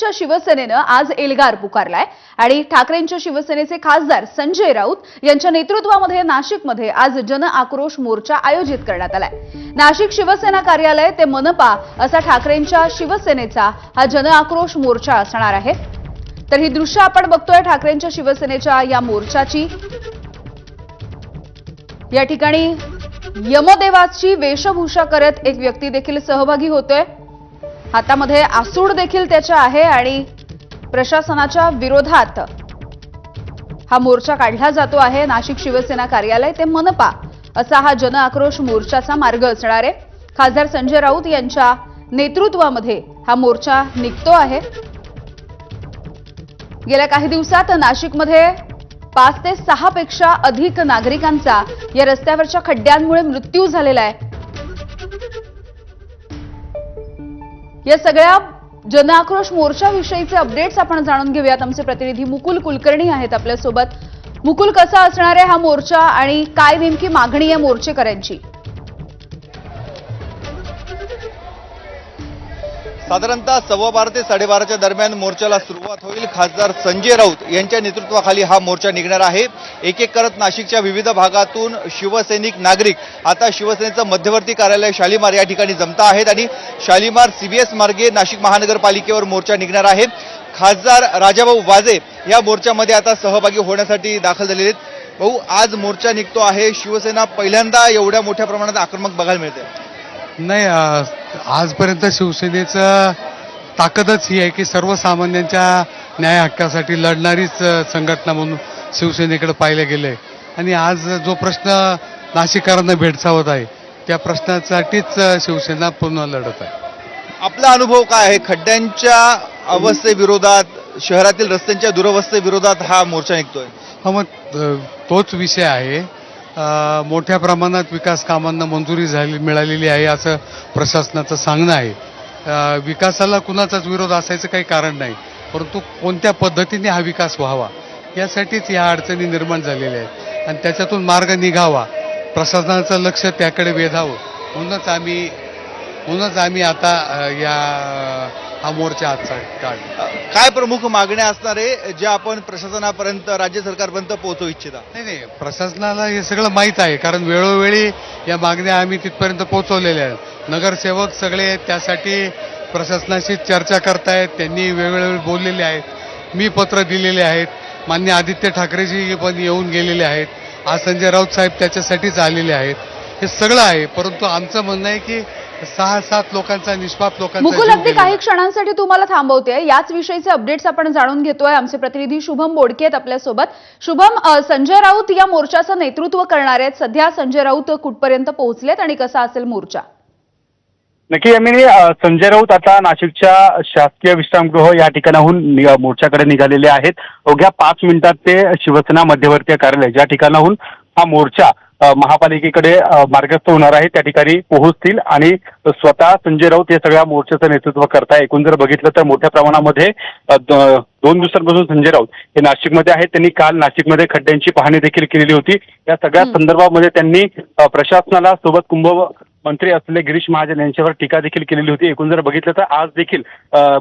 ठाकरेंच्या शिवसेनेनं आज एल्गार पुकारलाय आणि ठाकरेंच्या शिवसेनेचे खासदार संजय राऊत यांच्या नेतृत्वामध्ये नाशिकमध्ये आज जन आक्रोश मोर्चा आयोजित करण्यात आलाय। नाशिक शिवसेना कार्यालय ते मनपा असा ठाकरेंच्या शिवसेनेचा हा जन आक्रोश मोर्चा असणार आहे। तर ही दृश्य आपण बघतोय ठाकरेंच्या शिवसेनेच्या या मोर्चाची। या ठिकाणी यमदेवाची वेशभूषा करत एक व्यक्ती देखील सहभागी होतोय। हातामध्ये आसूड देखील त्याच्या आहे आणि प्रशासनाच्या विरोधात हा मोर्चा काढला जातो आहे। नाशिक शिवसेना कार्यालय ते मनपा असा हा जन आक्रोश मोर्चाचा मार्ग असणार आहे। खासदार संजय राऊत यांच्या नेतृत्वामध्ये हा मोर्चा निघतो आहे। गेल्या काही दिवसात नाशिकमध्ये 5 ते 6 पेक्षा अधिक नागरिकांचा या रस्त्यावरच्या खड्ड्यांमुळे मृत्यू झालेला आहे। या सगळ्या जन आक्रोश मोर्चाविषयीचे अपडेट्स आपण जाणून घेऊयात। आमचे प्रतिनिधी मुकुल कुलकर्णी आहेत आपल्यासोबत। मुकुल, कसा असणार आहे हा मोर्चा आणि काय नेमकी मागणी आहे मोर्चेकऱ्यांची? साधारणतः 12:15 ते 12:30च्या दरम्यान मोर्चाला सुरुवात होईल। खासदार संजय राऊत यांच्या नेतृत्वाखाली हा मोर्चा निघणार आहे। एक एक करत नाशिकच्या विविध भागातून शिवसैनिक नागरिक आता शिवसेनेचं मध्यवर्ती कार्यालय शालिमार या ठिकाणी जमता आहेत आणि शालिमार CBS मार्गे नाशिक महानगरपालिकेवर मोर्चा निघणार आहे। खासदार राजाभाऊ वाजे या मोर्चामध्ये आता सहभागी होण्यासाठी दाखल झालेले आहेत। भाऊ, आज मोर्चा निघतो आहे। शिवसेना पहिल्यांदा एवढ्या मोठ्या प्रमाणात आक्रमक बघायला मिळते। नाही, आजपर्यंत शिवसेनेचं ताकदच ही आहे की सर्वसामान्यांच्या न्याय हक्कासाठी लढणारीच संघटना म्हणून शिवसेनेकडे पाहिलं गेलंय आणि आज जो प्रश्न नाशिककरांना भेडसावत आहे त्या प्रश्नासाठीच शिवसेना पुन्हा लढत आहे। आपला अनुभव काय आहे? खड्ड्यांच्या अवस्थेविरोधात, शहरातील रस्त्यांच्या दुरवस्थेविरोधात हा मोर्चा निघतोय। हा, मग तोच विषय आहे। मोठ्या प्रमाणात विकास कामांना मंजुरी मिळालेली आहे असं प्रशासनाचं सांगणं आहे। विकासाला कुणाचाच विरोध असायचं काही कारण नाही, परंतु कोणत्या पद्धतीने हा विकास व्हावा यासाठीच या अडचणी निर्माण झालेल्या आहेत आणि त्याच्यातून मार्ग निघावा, प्रशासनाचं लक्ष त्याकडे वेधावं म्हणूनच आम्ही आता हा मोर्चा आजचा काढला। काय प्रमुख मागण्या असणार आहे ज्या आपण प्रशासनापर्यंत, राज्य सरकारपर्यंत पोहोचवू इच्छिता? नाही, प्रशासनाला हे सगळं माहीत आहे, कारण वेळोवेळी या मागण्या आम्ही तिथपर्यंत पोहोचवलेल्या आहेत। नगरसेवक सगळे त्यासाठी प्रशासनाशी चर्चा करतायत, त्यांनी वेळोवेळी बोललेले आहेत, मी पत्र दिलेले आहेत, माननीय आदित्य ठाकरेजी पण येऊन गेलेले आहेत, आज संजय राऊत साहेब त्याच्यासाठीच आलेले आहेत। हे सगळं आहे, परंतु आमचं म्हणणं आहे की 6-7 लोकांचा, निष्पाप लोकांचा। मुकुल, अगदी काही क्षणांसाठी तुम्हाला थांबवते। याच विषयीचे अपडेट्स आपण जाणून घेतोय। आमचे प्रतिनिधी शुभम बोडके आहेत आपल्यासोबत। शुभम, संजय राऊत या मोर्चाचं नेतृत्व करणार आहेत। सध्या संजय राऊत कुठपर्यंत पोहोचलेत आणि कसा असेल मोर्चा? नक्की यामिनी, संजय राऊत आता नाशिकच्या शासकीय विश्रामगृह या ठिकाणाहून मोर्चाकडे निघालेले आहेत। अवघ्या 5 मिनिटात ते शिवसेना मध्यवर्ती कार्यालय ज्या ठिकाणाहून हा मोर्चा महापालिकेकडे मार्गस्थ होणार आहे त्या ठिकाणी पोहोचतील आणि स्वतः संजय राऊत हे सगळ्या मोर्चाचं नेतृत्व करताय। एकूण जर बघितलं तर मोठ्या प्रमाणामध्ये 2 दिवसांपासून संजय राऊत हे नाशिकमध्ये आहेत। त्यांनी काल नाशिकमध्ये खड्ड्यांची पाहणी देखील केलेली होती। या सगळ्या संदर्भामध्ये त्यांनी प्रशासनाला सोबत कुंभमंत्री असलेले गिरीश महाजन यांच्यावर टीका देखील केलेली होती। एकूण जर बघितलं तर आज देखील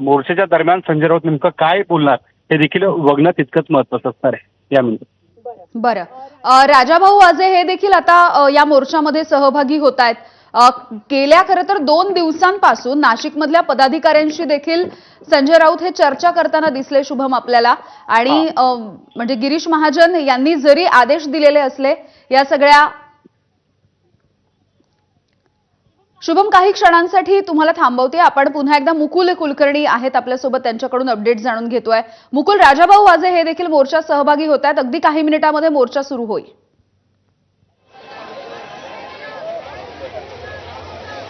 मोर्चाच्या दरम्यान संजय राऊत नेमकं काय बोलणार हे देखील बघणं तितकंच महत्त्वाचं असणार आहे। या मिनिटात बरं, राजाभाऊ वाजे हे देखील आता या मोर्चामध्ये सहभागी होत आहेत। गेल्या खरं तर 2 दिवसांपासून नाशिकमधल्या पदाधिकाऱ्यांशी देखील संजय राऊत हे चर्चा करताना दिसले शुभम आपल्याला, आणि म्हणजे गिरीश महाजन यांनी जरी आदेश दिलेले असले या सगळ्या। शुभम, काही क्षणांसाठी तुम्हाला थांबवते। आपण पुन्हा एकदा मुकुल कुलकर्णी आहेत आपल्यासोबत, त्यांच्याकडून अपडेट जाणून घेतोय। मुकुल, राजाभाऊ वाजे हे देखील मोर्चात सहभागी होत आहेत। अगदी काही मिनिटांमध्ये मोर्चा सुरू होईल।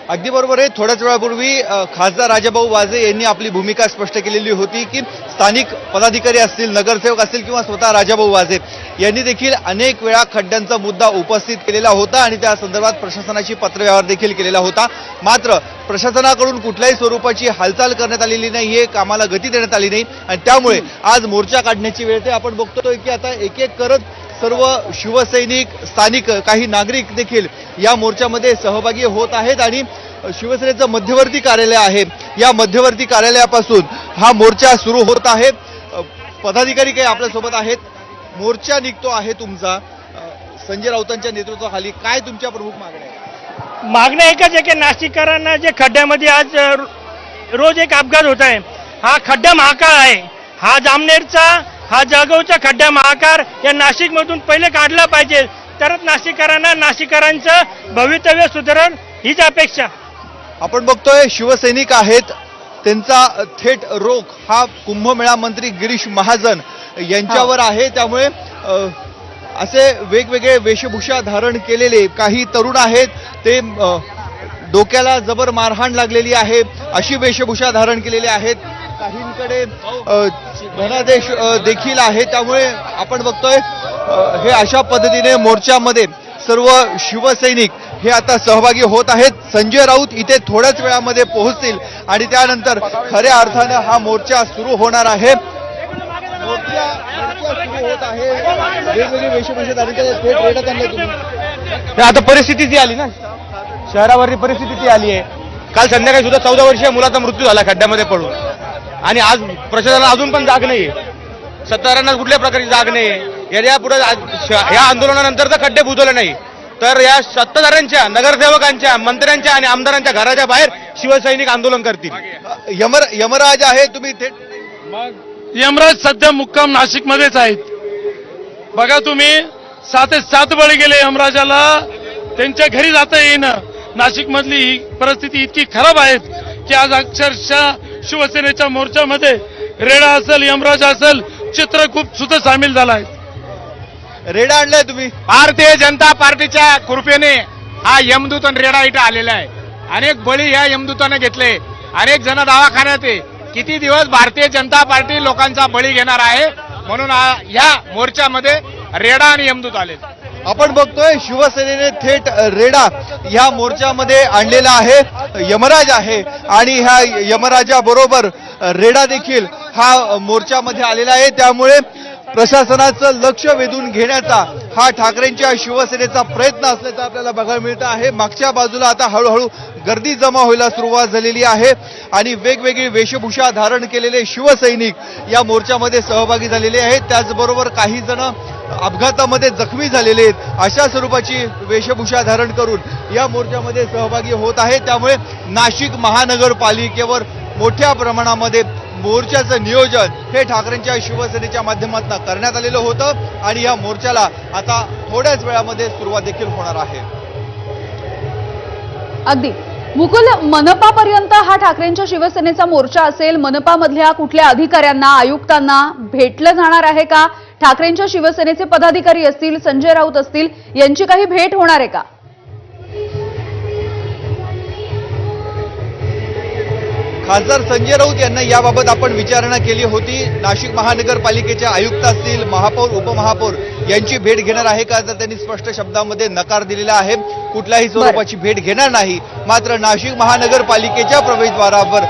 अगदी बरोबर आहे। थोड्याच वेळापूर्वी खासदार राजाभाऊ वाजे यांनी आपली भूमिका स्पष्ट केलेली होती की स्थानिक पदाधिकारी असतील, नगरसेवक असतील किंवा स्वतः राजाभाऊ वाजे यांनी देखील अनेक वेळा खड्ड्यांचा मुद्दा उपस्थित केलेला होता आणि त्या संदर्भात प्रशासनाशी पत्रव्यवहार देखील केलेला होता। मात्र प्रशासनाकडून कुठल्याही स्वरूपाची हालचाल करण्यात आलेली नाहीये, कामाला गती देण्यात आली नाही आणि त्यामुळे आज मोर्चा काढण्याची वेळ ते आपण बघतोय की आता एक एक करत सर्व शिवसैनिक, स्थानिक काही नागरिक देखील या मोर्चामध्ये सहभागी होत आहेत आणि शिवसेनेचं मध्यवर्ती कार्यालय आहे, या मध्यवर्ती कार्यालयापासून हा मोर्चा सुरू होत आहे. पदाधिकारी काही आपल्यासोबत आहेत. मोर्चा निघतो आहे तुमचा संजय राऊतांच्या नेतृत्वाखाली, काय तुमच्या प्रमुख मागण्या आहेत? मागणं एकच आहे की नाशिककरांना जे खड्ड्यामध्ये आज रोज एक अपघात होत आहे, हा खड्डा महाकाळ आहे. हा जामनेरचा, हा जळगावचा खड्डा महाकाळ या नाशिकमधून पहिले काढला पाहिजे, तरच नाशिककरांचं भवितव्य सुधारण हीच अपेक्षा. आपण बघतोय शिवसैनिक आहेत, त्यांचा थेट रोख हा कुंभमेळा मंत्री गिरीश महाजन यांच्यावर आहे. त्यामुळे असे वेगवेगळे वेशभूषा धारण केलेले काही तरुण आहेत, ते डोक्याला जबर मारहाण लागलेली आहे अशी वेशभूषा धारण केलेली आहेत. काहींकडे धनादेश देखील आहे. त्यामुळे आपण बघतोय हे अशा पद्धतीने मोर्चामध्ये सर्व शिवसैनिक हे आता सहभागी होत आहेत. संजय राऊत इथे थोड्याच वेळामध्ये पोहोचतील आणि त्यानंतर खऱ्या अर्थानं हा मोर्चा सुरू होणार आहे. मोर्चा सुरू होत आहे. वेगवेगळे वेशभूषा धारण केले, थेट रेड्यात आणले तुम्ही. आता परिस्थिती ती आली ना, शहरावरची परिस्थिती ती आली आहे. काल संध्याकाळी सुद्धा 14 वर्षीय मुलाचा मृत्यू झाला खड्ड्यामध्ये पडून, आणि आज प्रशासनाला अजून पण जाग नाहीये. सत्ताधाऱ्यांना कुठल्या प्रकारची जाग नाहीये. यापुढे या आंदोलनानंतर जर खड्डे बुजवले नाही तर या सत्ताधाऱ्यांच्या, नगरसेवकांच्या, मंत्र्यांच्या आणि आमदारांच्या घराच्या बाहेर शिवसैनिक आंदोलन करतील. यमराज आहे, तुम्ही थेट यमराज सध्या मुक्काम नाशिकमध्येच आहेत. बघा तुम्ही 7 बळी गेले यमराजाला, त्यांच्या घरी जाता येईना. नाशिकमधली ही परिस्थिती इतकी खराब आहे की आज अक्षरशः शिवसेनेच्या मोर्चामध्ये रेडा असेल, यमराज असेल, चित्रकूट सुद्धा सामील झाला आहे. रेडा आणलाय तुम्ही? भारतीय जनता पार्टीच्या कृपेने हा यमदूत आणि रेडा इथं आलेला आहे. अनेक बळी या यमदूताने घेतले, अनेक जण दवाखान्यात आहे. किती दिवस भारतीय जनता पार्टी लोकांचा बळी घेणार आहे, म्हणून या मोर्चामध्ये रेडा आणि यमदूत आले. आपण बघतोय शिवसेनेने थेट रेडा ह्या मोर्चामध्ये आणलेला आहे. यमराज आहे आणि ह्या यमराजाबरोबर रेडा देखील हा मोर्चामध्ये आलेला आहे. त्यामुळे प्रशासनाचं लक्ष वेधून घेण्याचा हा ठाकरेंच्या शिवसेनेचा प्रयत्न असल्याचं आपल्याला बघायला मिळतं आहे. मागच्या बाजूला आता हळूहळू गर्दी जमा व्हायला सुरुवात झालेली आहे आणि वेगवेगळी वेशभूषा धारण केलेले शिवसैनिक या मोर्चामध्ये सहभागी झालेले आहेत. त्याचबरोबर काही जण अपघातामध्ये जखमी झालेले आहेत. अशा स्वरूपाची वेशभूषा धारण करून या मोर्चामध्ये सहभागी होत आहेत. त्यामुळे नाशिक महानगरपालिकेवर मोठ्या प्रमाणामध्ये मोर्चाचं नियोजन हे ठाकरेंच्या शिवसेनेच्या माध्यमातून करण्यात आलेलं होतं आणि या मोर्चाला आता थोड्याच वेळामध्ये सुरुवात देखील होणार आहे. अगदी मुकुल, मनपापर्यंत हा ठाकरेंच्या शिवसेनेचा मोर्चा असेल. मनपामधल्या कुठल्या अधिकाऱ्यांना, आयुक्तांना भेटलं जाणार आहे का? ठाकरेंच्या शिवसेनेचे पदाधिकारी असतील, संजय राऊत असतील, यांची काही भेट होणार आहे का? खासदार संजय राऊत यांना याबाबत आपण विचारणा केली होती. नाशिक महानगरपालिकेचे आयुक्त असतील, महापौर, उपमहापौर यांची भेट घेणार आहे का, तर त्यांनी स्पष्ट शब्दामध्ये नकार दिलेला आहे. कुठल्याही स्वरूपाची भेट घेणार नाही. मात्र नाशिक महानगरपालिकेच्या प्रवेशद्वारावर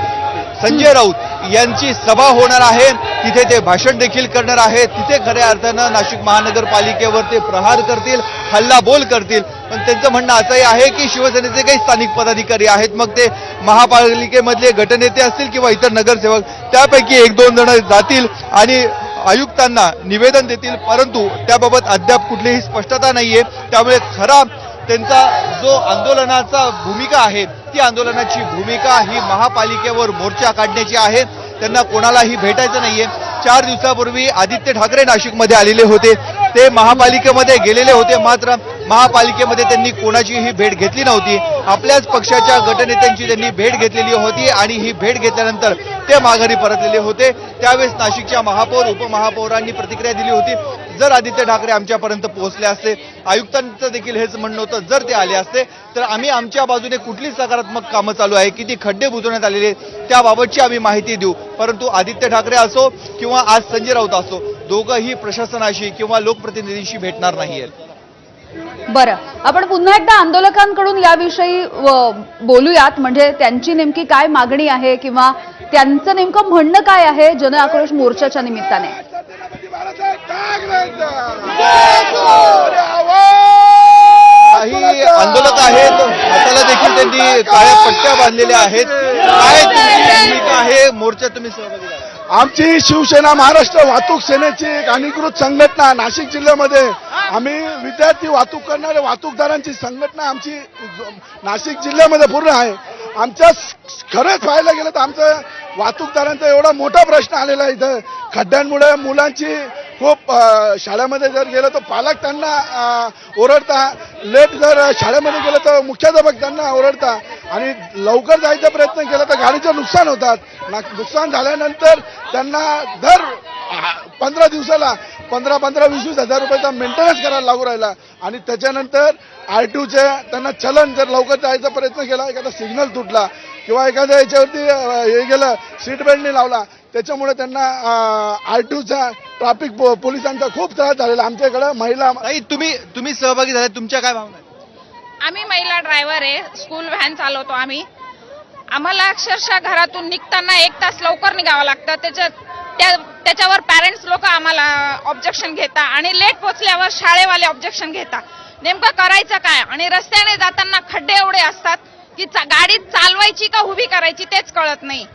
संजय राऊत यांची सभा होणार आहे, तिथे ते भाषण देखील करणार आहेत. तिथे खऱ्या अर्थानं नाशिक महानगरपालिकेवर ते प्रहार करतील, हल्लाबोल करतील. पण त्यांचं म्हणणं असंही आहे की शिवसेनेचे काही स्थानिक पदाधिकारी आहेत, मग ते महापालिकेमधले गटनेते असतील किंवा इतर नगरसेवक, त्यापैकी 1-2 जण जातील आणि आयुक्तांना निवेदन देतील. परंतु त्याबाबत अद्याप कुठलीही स्पष्टता नाहीये. त्यामुळे खरा त्यांचा जो आंदोलनाचा भूमिका आहे, ती आंदोलनाची भूमिका ही महापालिकेवर मोर्चा काढण्याची आहे. त्यांना कोणालाही भेटायचं नाहीये. 4 दिवसापूर्वी आदित्य ठाकरे नाशिकमध्ये आलेले होते, ते महापालिकेमध्ये गेलेले होते. मात्र महापालिकेमध्ये त्यांनी कोणाचीही भेट घेतली नव्हती. आपल्याच पक्षाच्या गटनेत्यांची त्यांनी भेट घेतलेली होती आणि ही भेट घेतल्यानंतर ते माघारी परतलेले होते. त्यावेळेस नाशिकच्या महापौर, उपमहापौरांनी प्रतिक्रिया दिली होती, जर आदित्य ठाकरे आमच्यापर्यंत पोहोचले असते, आयुक्तांचं देखील हेच म्हणणं होतं, जर ते आले असते तर आम्ही आमच्या बाजूने कुठली सकारात्मक कामं चालू आहे, किती खड्डे बुजवण्यात आलेले, त्याबाबतची आम्ही माहिती देऊ. परंतु आदित्य ठाकरे असो किंवा आज संजय राऊत असो, दोघंही प्रशासनाशी किंवा लोकप्रतिनिधींशी भेटणार नाहीये. बरं, आपण पुन्हा एकदा आंदोलकांकडून याविषयी बोलूयात. म्हणजे त्यांची नेमकी काय मागणी आहे किंवा त्यांचं नेमकं म्हणणं काय आहे जन आक्रोश मोर्चाच्या निमित्ताने. काही आंदोलक आहेत, हाताला देखील त्यांनी काळ्या पट्ट्या बांधलेल्या आहेत. काय तुमची भूमिका आहे? मोर्चात तुम्ही सहभागी झाला. आमची शिवसेना महाराष्ट्र वाहतूक सेनेची एक अधिकृत संघटना नाशिक जिल्ह्यामध्ये आम्ही विद्यार्थी वाहतूक करणारे वाहतूकदारांची संघटना आमची नाशिक जिल्ह्यामध्ये पूर्ण आहे. आमच्या खरंच पाहायला गेलं तर आमचं वाहतूकदारांचा एवढा मोठा प्रश्न आलेला आहे. इथं खड्ड्यांमुळे मुलांची खूप शाळेमध्ये जर गेलं तर पालक त्यांना ओरडता, लेट जर शाळेमध्ये गेलं तर मुख्याध्यापक त्यांना ओरडता आणि लवकर जायचा प्रयत्न केला तर गाडीचं नुकसान होतात. नुकसान झाल्यानंतर त्यांना दर 15 दिवसाला 15-20 हजार रुपयाचा मेंटेनन्स करायला लागू राहिला आणि त्याच्यानंतर R2चे त्यांना चलन जर लवकर जायचा प्रयत्न केला, एखादा सिग्नल तुटला किंवा एखाद्या याच्यावरती हे गेलं सीट बेल्ट नाही लावला, त्याच्यामुळे त्यांना R2चा ट्रॅफिक पोलिसांचा खूप त्रास झालेला. आमच्याकडे महिला नाही, तुम्ही सहभागी झाले, तुमच्या काय भावना आहेत? आम्ही महिला ड्रायव्हर आहे, स्कूल व्हॅन चालवतो आम्ही. आम्हाला अक्षरशः घरातून निघताना 1 तास लवकर निघावं लागतं. त्याच्यावर पॅरेंट्स लोक आम्हाला ऑब्जेक्शन घेता आणि लेट पोचल्यावर शाळेवाले ऑब्जेक्शन घेता. नेमकं करायचं काय? आणि रस्त्याने जाताना खड्डे एवढे असतात की गाडी चालवायची का उभी करायची तेच कळत नाही.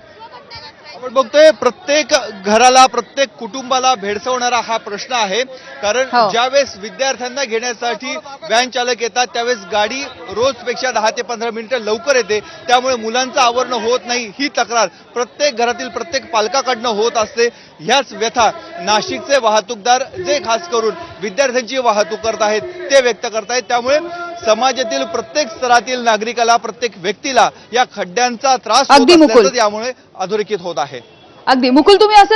आपण बघतोय प्रत्येक घराला, प्रत्येक कुटुंबाला भेडसावणारा हा प्रश्न आहे. कारण हो. ज्यावेळेस विद्यार्थ्यांना घेण्यासाठी व्हॅन चालक येतात त्यावेळेस गाडी रोजपेक्षा 10 ते 15 मिनिटं लवकर येते, त्यामुळे मुलांचं आवरणं होत नाही. ही तक्रार प्रत्येक घरातील प्रत्येक पालकाकडनं होत असते. ह्याच व्यथा नाशिकचे वाहतूकदार जे खास करून विद्यार्थ्यांची वाहतूक करत आहेत ते व्यक्त करतायत. त्यामुळे समाजातील प्रत्येक स्तरातील नागरिकाला, प्रत्येक व्यक्तीला या खड्ड्यांचा त्रास होत अगदी मुकुल. असल्याचं यामुळे अधोरेखित होत आहे. अगदी मुकुल, तुम्ही असेच